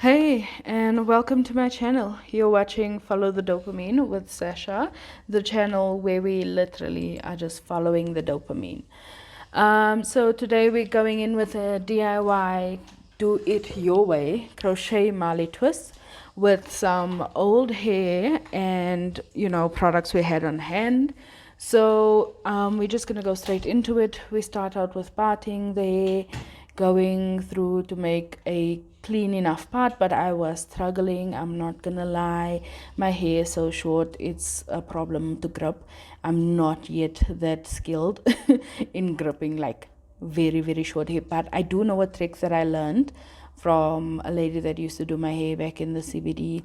Hey, and welcome to my channel. You're watching Follow the Dopamine with Sasha, the channel where we literally are just following the dopamine. So today we're going in with a DIY do it your way crochet Marley twist with some old hair and products we had on hand. So we're just gonna go straight into it. We start out with parting the hair, going through to make a clean enough part, but I was struggling. I'm not gonna lie, my hair is so short, it's a problem to grip. I'm not yet that skilled in gripping like very short hair, but I do know a trick that I learned from a lady that used to do my hair back in the CBD.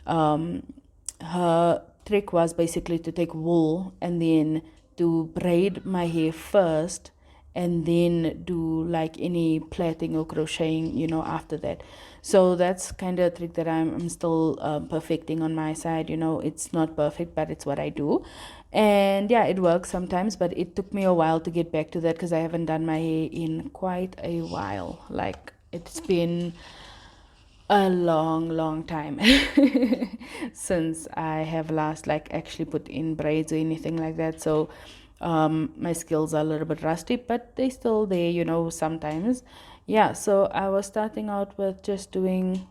Her trick was basically to take wool and then to braid my hair first and then do like any plaiting or crocheting after that. So that's kind of a trick that I'm still perfecting on my side. It's not perfect, but it's what I do. And yeah, it works sometimes, but it took me a while to get back to that because I haven't done my hair in quite a while. Like it's been a long time since I have last like actually put in braids or anything like that. So my skills are a little bit rusty, but they still there, sometimes. Yeah, so I was starting out with just doing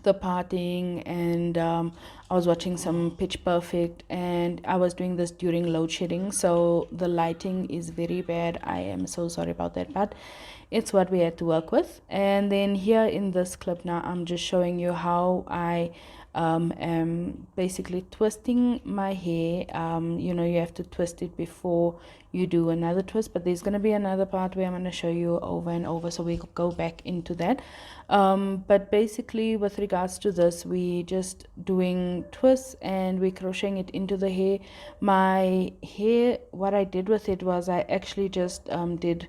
the partying, and I was watching some Pitch Perfect, and I was doing this during load shedding, so the lighting is very bad. I am so sorry about that, but it's what we had to work with. And then here in this clip now, I'm just showing you how I am basically twisting my hair. You have to twist it before you do another twist, but there's going to be another part where I'm going to show you over and over, so we go back into that. But basically with regards to this, we just doing twists and we crocheting it into the hair. My hair, what I did with it was I actually just did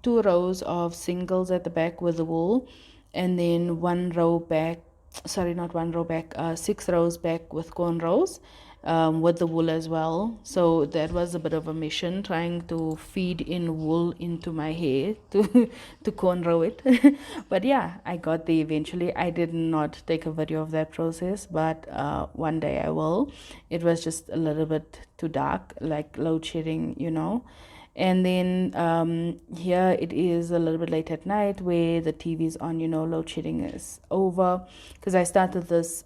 2 rows of singles at the back with the wool, and then 1 row back, sorry, not 1 row back, 6 rows back with cornrows, with the wool as well. So that was a bit of a mission, trying to feed in wool into my hair to to cornrow it. But yeah, I got there eventually. I did not take a video of that process, but one day I will. It was just a little bit too dark, like load shedding. And then here it is a little bit late at night where the TV is on, load shedding is over, because I started this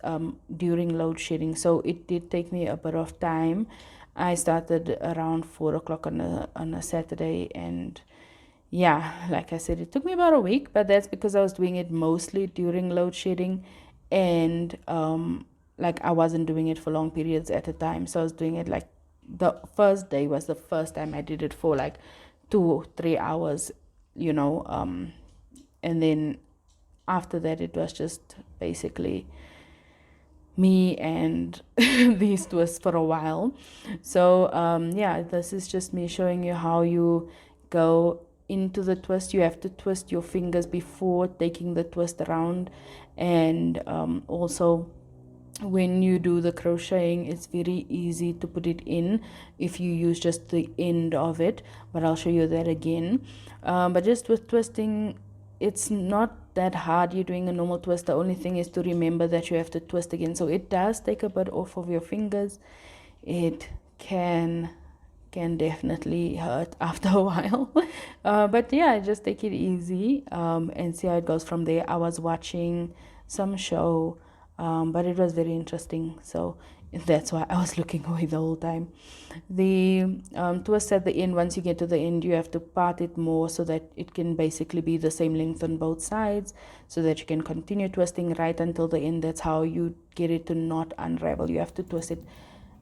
during load shedding, so it did take me a bit of time. I started around 4 o'clock on a Saturday, and yeah, like I said, it took me about a week, but that's because I was doing it mostly during load shedding, and like I wasn't doing it for long periods at a time, so I was doing it like the first day was the first time I did it for like 2 or 3 hours, and then after that it was just basically me and these twists for a while. So yeah, this is just me showing you how you go into the twist. You have to twist your fingers before taking the twist around, and also when you do the crocheting, it's very easy to put it in if you use just the end of it, but I'll show you that again. But just with twisting, it's not that hard. You're doing a normal twist. The only thing is to remember that you have to twist again, so it does take a bit off of your fingers. It can definitely hurt after a while. But yeah, just take it easy, and see how it goes from there. I was watching some show, but it was very interesting, so that's why I was looking away the whole time. The twist at the end, once you get to the end, you have to part it more so that it can basically be the same length on both sides, so that you can continue twisting right until the end. That's how you get it to not unravel. You have to twist it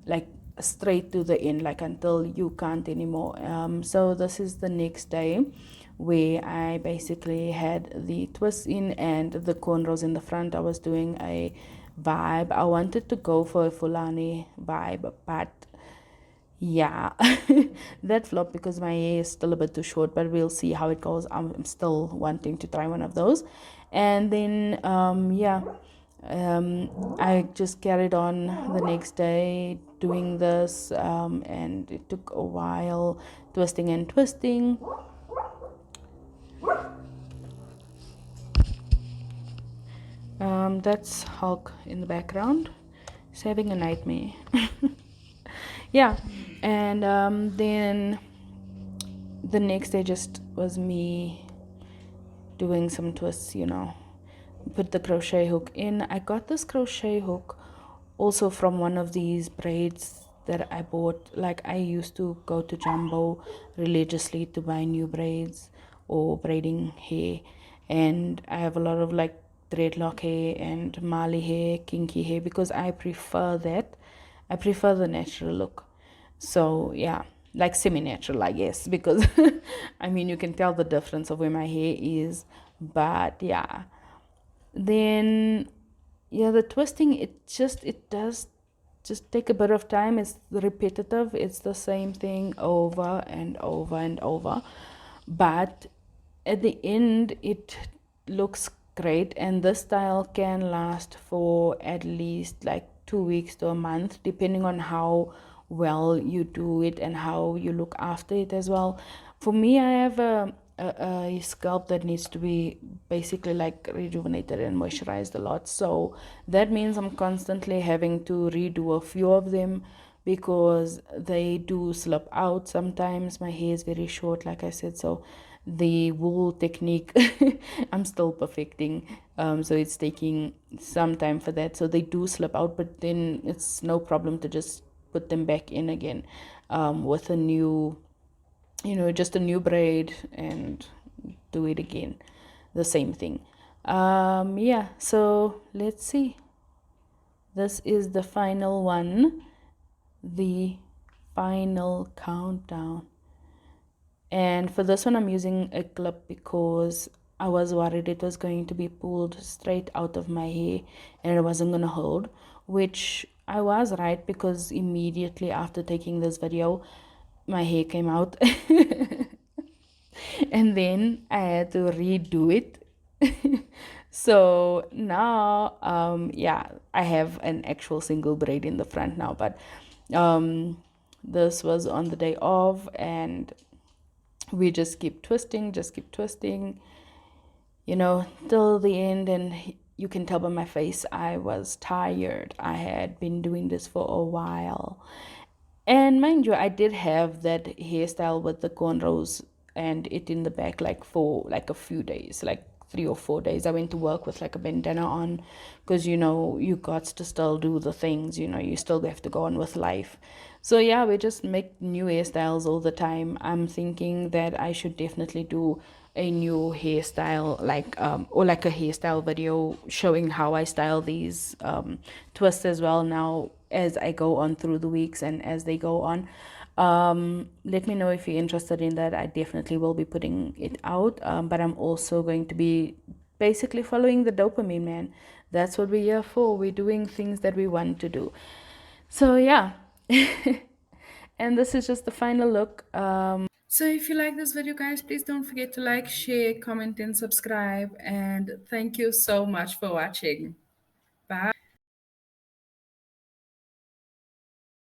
like straight to the end, like until you can't anymore. So this is the next day where I basically had the twists in and the cornrows in the front. I was doing a vibe. I wanted to go for a Fulani vibe, but yeah, that flopped because my hair is still a bit too short, but we'll see how it goes. I'm still wanting to try one of those. And then yeah, I just carried on the next day doing this, and it took a while, twisting and twisting. That's Hulk in the background. He's having a nightmare. Yeah, and then the next day just was me doing some twists, put the crochet hook in. I got this crochet hook also from one of these braids that I bought. Like, I used to go to Jumbo religiously to buy new braids or braiding hair, and I have a lot of like dreadlock hair and Marley hair, kinky hair, because I prefer that. I prefer the natural look. So yeah, like semi-natural, I guess, because I mean, you can tell the difference of where my hair is. But yeah, then yeah, the twisting, it does just take a bit of time. It's repetitive, it's the same thing over and over and over, but at the end it looks great. And this style can last for at least like 2 weeks to a month, depending on how well you do it and how you look after it as well. For me, I have a scalp that needs to be basically like rejuvenated and moisturized a lot, so that means I'm constantly having to redo a few of them because they do slip out sometimes. My hair is very short, like I said, so the wool technique I'm still perfecting, so it's taking some time for that. So they do slip out, but then it's no problem to just put them back in again, with a new, just a new braid, and do it again, the same thing. Yeah, so let's see. This is the final one, the final countdown. And for this one, I'm using a clip because I was worried it was going to be pulled straight out of my hair and it wasn't going to hold, which I was right, because immediately after taking this video, my hair came out. And then I had to redo it. So now, yeah, I have an actual single braid in the front now, but this was on the day of, and we just keep twisting, till the end. And you can tell by my face, I was tired. I had been doing this for a while. And mind you, I did have that hairstyle with the cornrows and it in the back, like for like a few days, like 3 or 4 days. I went to work with like a bandana on, because you got to still do the things, you still have to go on with life. So yeah, we just make new hairstyles all the time. I'm thinking that I should definitely do a new hairstyle, like or like a hairstyle video showing how I style these twists as well now, as I go on through the weeks and as they go on. Let me know if you're interested in that. I definitely will be putting it out, but I'm also going to be basically following the dopamine, man. That's what we're here for. We're doing things that we want to do. So yeah. And this is just the final look. So if you like this video, guys, please don't forget to like, share, comment, and subscribe. And thank you so much for watching. Bye.